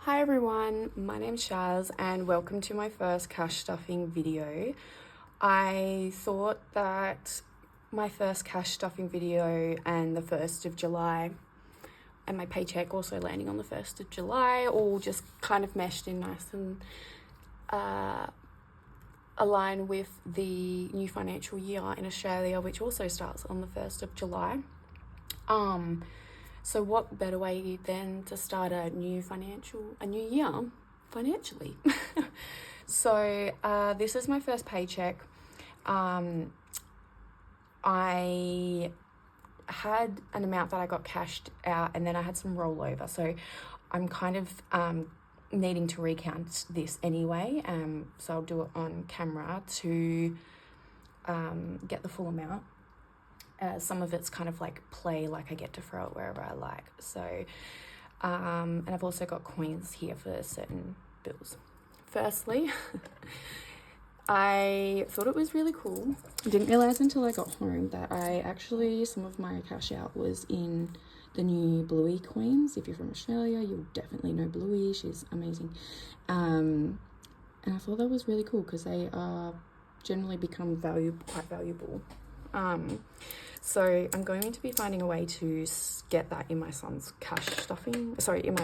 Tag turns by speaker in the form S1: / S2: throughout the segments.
S1: Hi everyone, my name's Shaz and welcome to my first cash stuffing video. I thought that my first cash stuffing video and the 1st of July and my paycheck also landing on the 1st of July all just kind of meshed in nice and align with the new financial year in Australia, which also starts on the 1st of July. So what better way than to start a new year financially? So this is my first paycheck. I had an amount that I got cashed out and then I had some rollover. So I'm kind of needing to recount this anyway. So I'll do it on camera to get the full amount. Some of it's kind of like play, like I get to throw it wherever I like. So, and I've also got coins here for certain bills. Firstly, I thought it was really cool. I didn't realize until I got home that some of my cash out was in the new Bluey coins. If you're from Australia, you'll definitely know Bluey. She's amazing. And I thought that was really cool because they are generally become quite valuable. So I'm going to be finding a way to get that in my son's cash stuffing. Sorry, in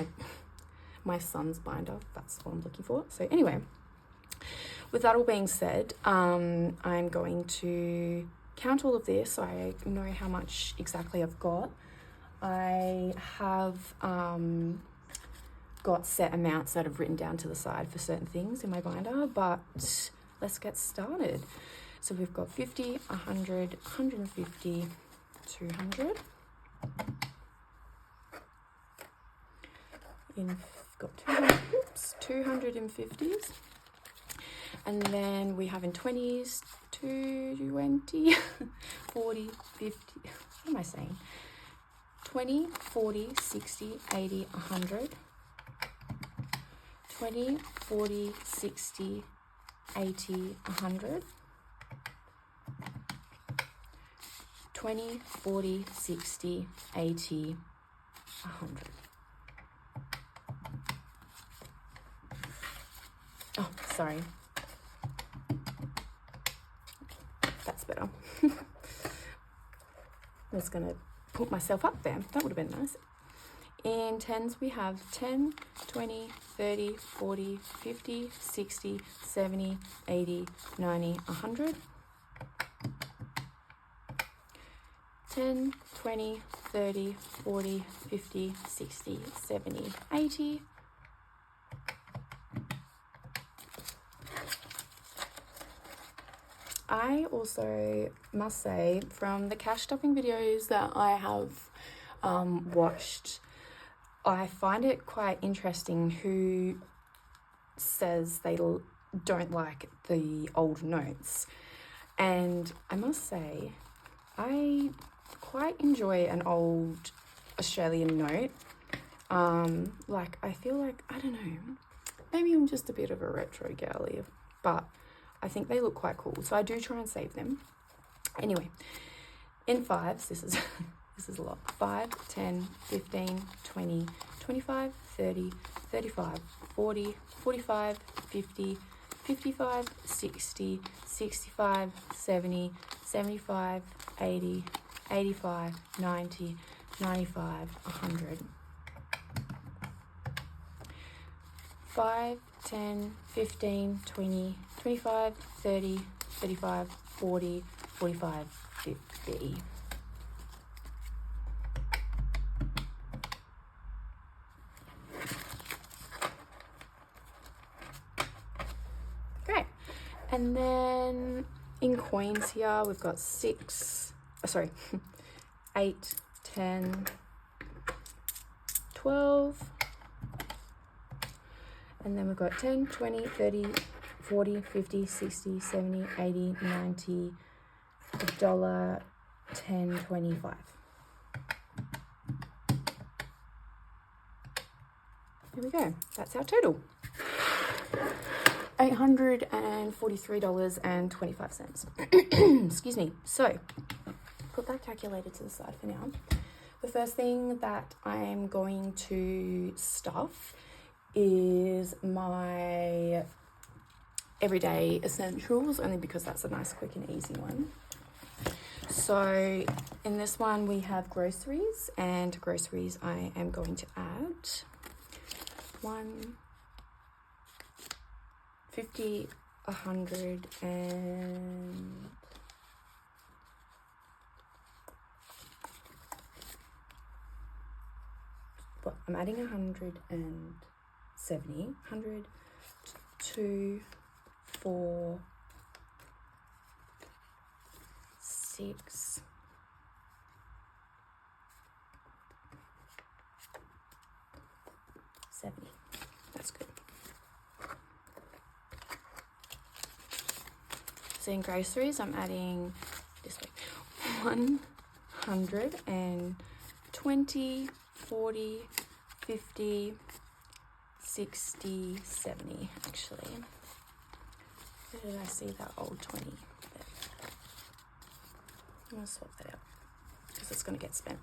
S1: my son's binder. That's what I'm looking for. So anyway, with that all being said, I'm going to count all of this so I know how much exactly I've got. I have got set amounts that I've written down to the side for certain things in my binder, but let's get started. So we've got 50, 100, 150, 200. Got 250s. And then we have in 20s, 20, 40, 50. What am I saying? 20, 40, 60, 80, 100. 20, 40, 60, 80, 100. 20, 40, 60, 80, 100. Oh, sorry. That's better. I was going to put myself up there. That would have been nice. In tens, we have 10, 20, 30, 40, 50, 60, 70, 80, 90, 100. 10, 20, 30, 40, 50, 60, 70, 80. I also must say, from the cash stuffing videos that I have watched, I find it quite interesting who says they don't like the old notes. And I must say, I quite enjoy an old Australian note. Like, I feel like, I don't know, maybe I'm just a bit of a retro girly, but I think they look quite cool. So I do try and save them. Anyway, in fives, this is a lot. 5, 10, 15, 20, 25, 30, 35, 40, 45, 50, 55, 60, 65, 70, 75, 80, 85, 90, 95, 100. 5, 10, 15, 20, 25, 30, 35, 40, 45, 50. Great. And then in coins here, we've got 8, 10, 12. And then we've got 10, 20, 30, 40, 50, 60, 70, 80, 90, $1, 10, 25. Here we go. That's our total. $843.25. Excuse me. So, put that calculator to the side for now. The first thing that I'm going to stuff is my everyday essentials, only because that's a nice, quick and easy one. So in this one we have groceries, and groceries I am going to add 50, 100 and well, I'm adding 170, 100, 2, 4, 6, 70. That's good. So in groceries, I'm adding this way 120, 40, 50, 60, 70. Actually, where did I see that old 20? There. I'm gonna swap that out because it's gonna get spent.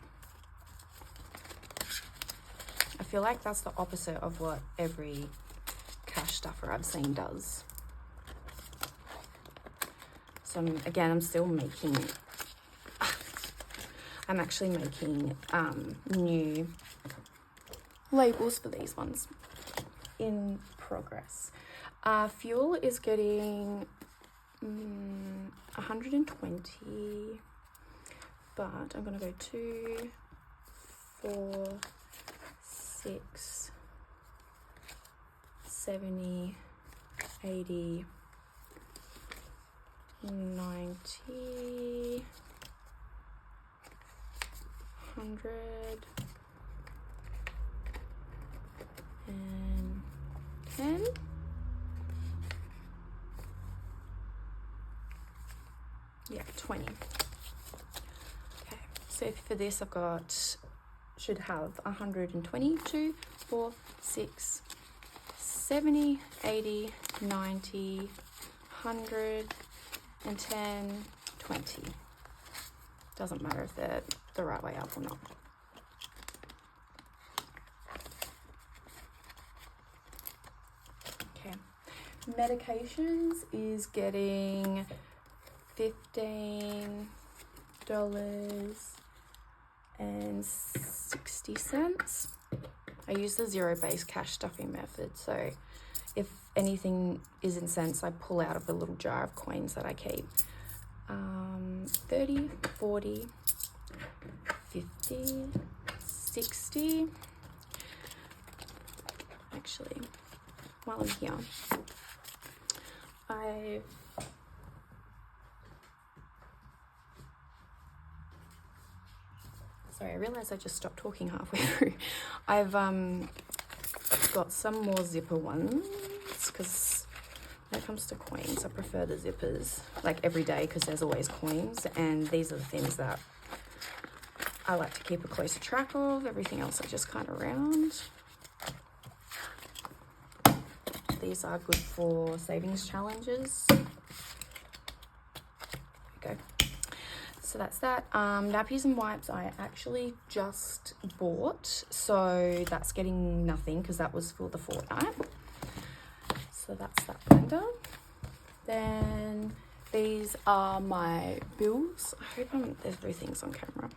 S1: I feel like that's the opposite of what every cash stuffer I've seen does. So I'm still making, I'm actually making new labels for these ones in progress. Fuel is getting 120, but I'm gonna go 2, 4, 6, 70, 80, 90, 100, and 10. Yeah, 20. Okay, so for this should have 120, 2, 4, 6, 70, 80, 90, 100, and 10, 20. Doesn't matter if they're the right way up or not. Okay, medications is getting $15.60. I use the zero-based cash stuffing method, so if anything is in cents, I pull out of a little jar of coins that I keep. 30, 40, 50, 60. Actually, while I'm here, sorry, I realized I just stopped talking halfway through. I've got some more zipper ones, because when it comes to coins, I prefer the zippers, like every day, because there's always coins, and these are the things that I like to keep a closer track of. Everything else I just kind of round. These are good for savings challenges. There we go. So that's that. Nappies and wipes I actually just bought, so that's getting nothing because that was for the fortnight. So that's that blender. Then these are my bills. I hope everything's on camera.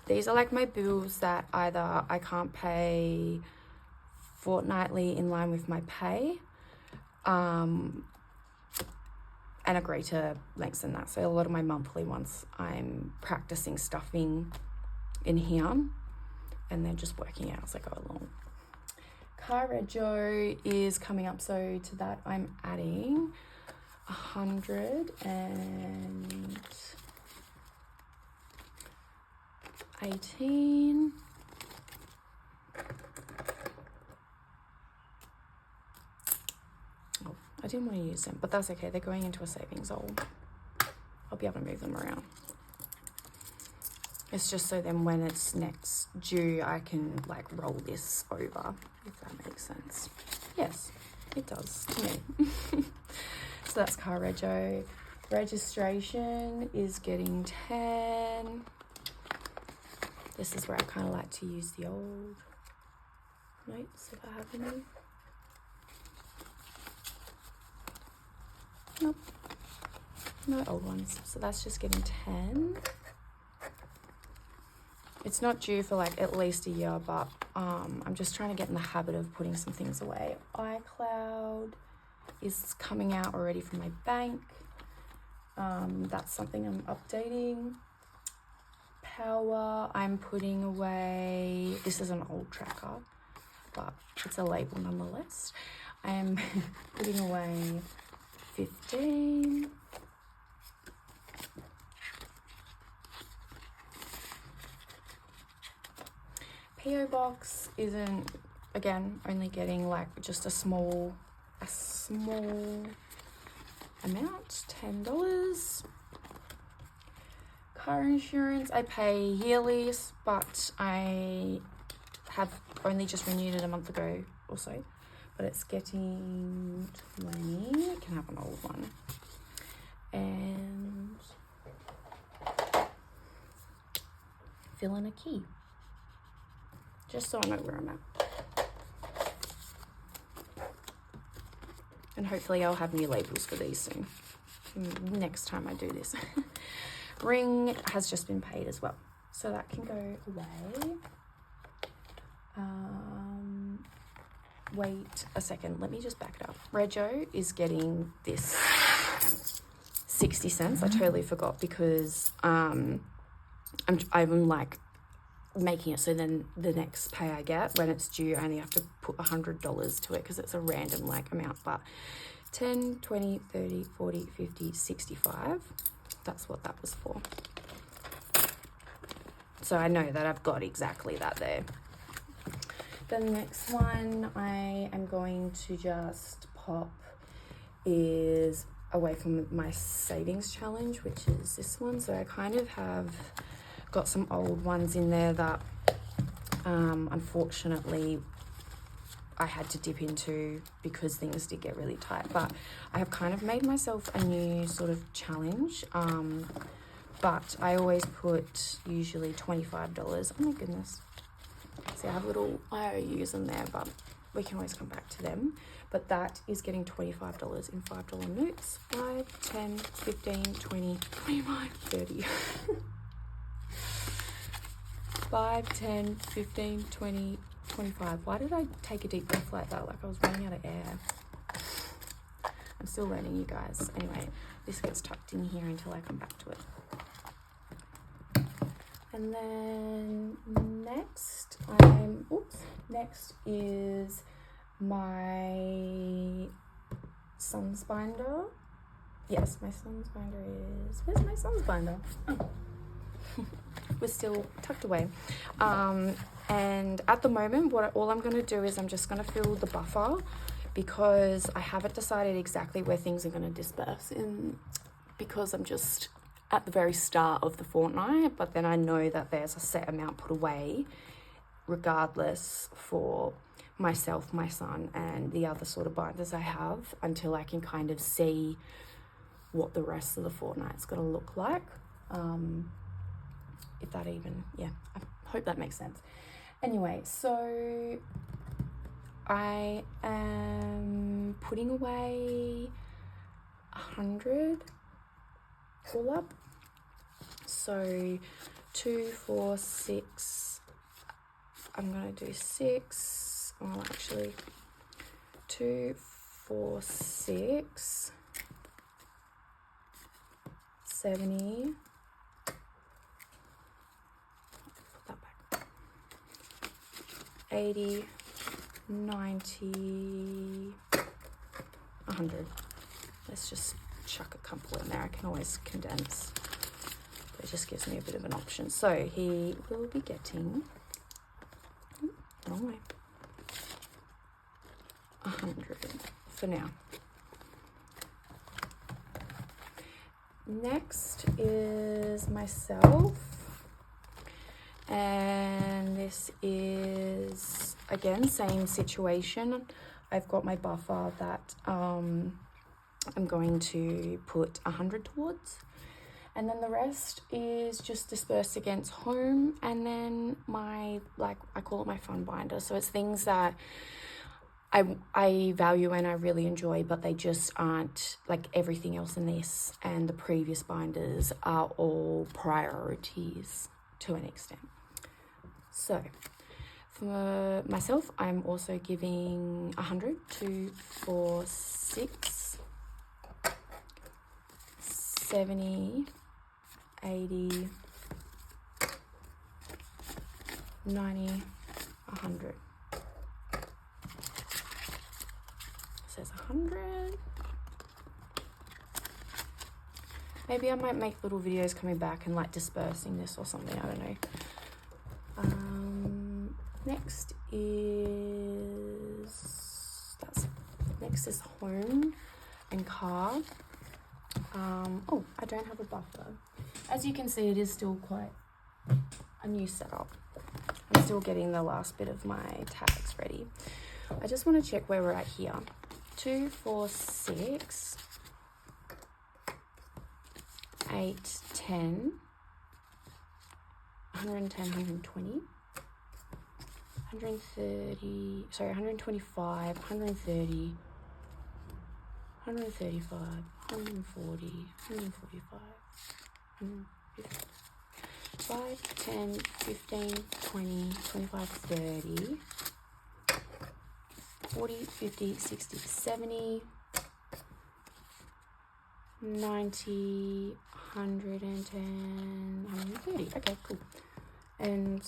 S1: These are like my bills that either I can't pay fortnightly in line with my pay, and a greater length than that. So a lot of my monthly ones, I'm practicing stuffing in here, and they're just working out as I go along. Car rego is coming up, so to that I'm adding 118. Oh, I didn't want to use them, but that's okay. They're going into a savings. I'll be able to move them around. It's just so then when it's next due, I can like roll this over, if that makes sense. Yes, it does to me. So that's car rego. Registration is getting 10. This is where I kind of like to use the old notes if I have any. no old ones. So that's just getting 10. It's not due for like at least a year, but I'm just trying to get in the habit of putting some things away. iCloud is coming out already from my bank. That's something I'm updating. Power, I'm putting away. This is an old tracker, but it's a label nonetheless. I'm putting away 15. PO box isn't, again, only getting like just a small amount, $10. Car insurance, I pay yearly, but I have only just renewed it a month ago or so. But it's getting 20. Can have an old one. And fill in a key, just so I know where I'm at. And hopefully I'll have new labels for these soon, next time I do this. Ring has just been paid as well, so that can go away. Wait a second, let me just back it up. Rego is getting this 60 cents. I totally forgot because I'm like making it so then the next pay I get, when it's due, I only have to put $100 to it because it's a random like amount. But 10, 20, 30, 40, 50, 65, that's what that was for. So I know that I've got exactly that there. The next one I am going to just pop is away from my savings challenge, which is this one. So I kind of have got some old ones in there that unfortunately I had to dip into because things did get really tight. But I have kind of made myself a new sort of challenge. But I always put usually $25. Oh my goodness. See, I have little IOUs in there, but we can always come back to them. But that is getting $25 in $5 notes. 5, 10, 15, 20, 25, 30. 5, 10, 15, 20, 25. Why did I take a deep breath like that? Like I was running out of air. I'm still learning, you guys. Anyway, this gets tucked in here until I come back to it. And then next is my son's binder. Yes, my son's binder is, where's my son's binder? Oh. We're still tucked away. And at the moment, all I'm going to do is I'm just going to fill the buffer because I haven't decided exactly where things are going to disperse in, because I'm just at the very start of the fortnight, but then I know that there's a set amount put away regardless for myself, my son, and the other sort of binders I have until I can kind of see what the rest of the fortnight's going to look like. If that even, yeah, I hope that makes sense. Anyway, so I am putting away 100 all up. So 2, 4, 6, I'm going to do 6, oh actually 2, 4, 6, 70, put that back, 80, 90, 100. Let's just chuck a couple in there. I can always condense. It just gives me a bit of an option. So he will be getting, wrong way, 100 for now. Next is myself, and this is again same situation. I've got my buffer that I'm going to put 100 towards, and then the rest is just dispersed against home, and then my, like I call it my fun binder. So it's things that I value and I really enjoy, but they just aren't like everything else in this and the previous binders are all priorities to an extent. So for myself, I'm also giving 100 to 4, 6, 70, 80, 90, 100. Says 100. Maybe I might make little videos coming back and like dispersing this or something, I don't know. Next is home and car. Oh, I don't have a buffer. As you can see, it is still quite a new setup. I'm still getting the last bit of my tags ready. I just want to check where we're at here. 2, 4, 6, 8, 10, 110, 120, 130, sorry, 125, 130, 135, 140, 145, 150. 5, 10, 15, 20, 25, 30, 40, 50, 60, 70, 90, 110, 130. Okay, cool. And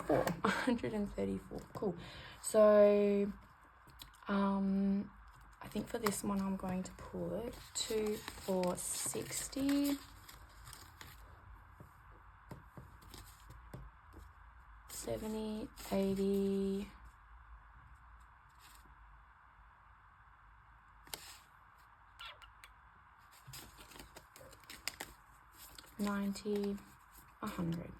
S1: 4, 134. Cool. So, I think for this one, I'm going to put 2, 4, 60. 70, 80, 90, 100.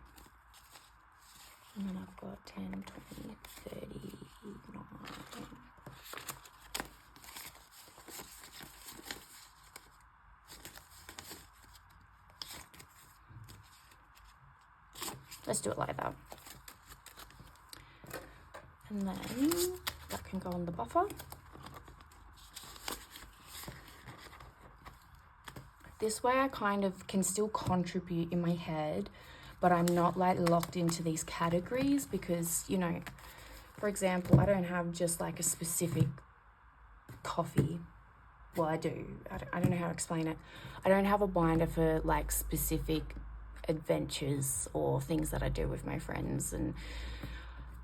S1: And then I've got 10, 20, 39. Let's do it like that. And then that can go on the buffer. This way I kind of can still contribute in my head, but I'm not like locked into these categories because, you know, for example, I don't have just like a specific coffee. Well, I do. I don't know how to explain it. I don't have a binder for like specific adventures or things that I do with my friends, and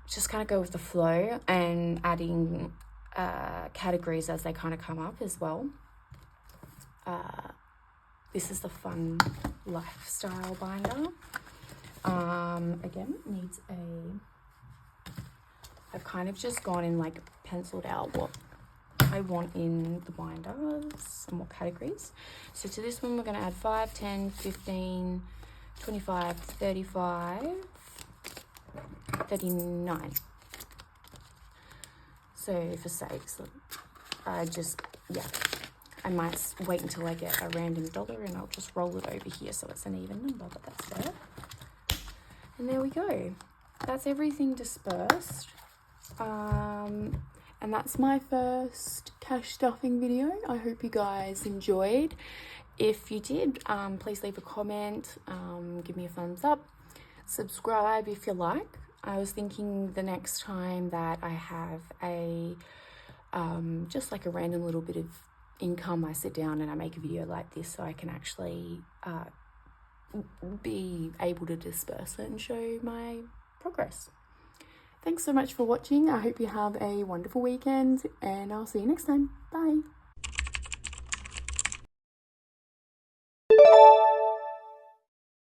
S1: just kind of go with the flow and adding categories as they kind of come up as well. This is the fun lifestyle binder. Again, needs I've kind of just gone and like penciled out what I want in the binders and what categories. So to this one, we're going to add 5, 10, 15, 25, 35, 39. So for sakes, I might wait until I get a random dollar and I'll just roll it over here so it's an even number, but that's fair. And there we go. That's everything dispersed. And that's my first cash stuffing video. I hope you guys enjoyed. If you did, please leave a comment, give me a thumbs up, subscribe if you like. I was thinking the next time that I have a just like a random little bit of income, I sit down and I make a video like this so I can actually be able to disperse it and show my progress. Thanks so much for watching. I hope you have a wonderful weekend and I'll see you next time. Bye.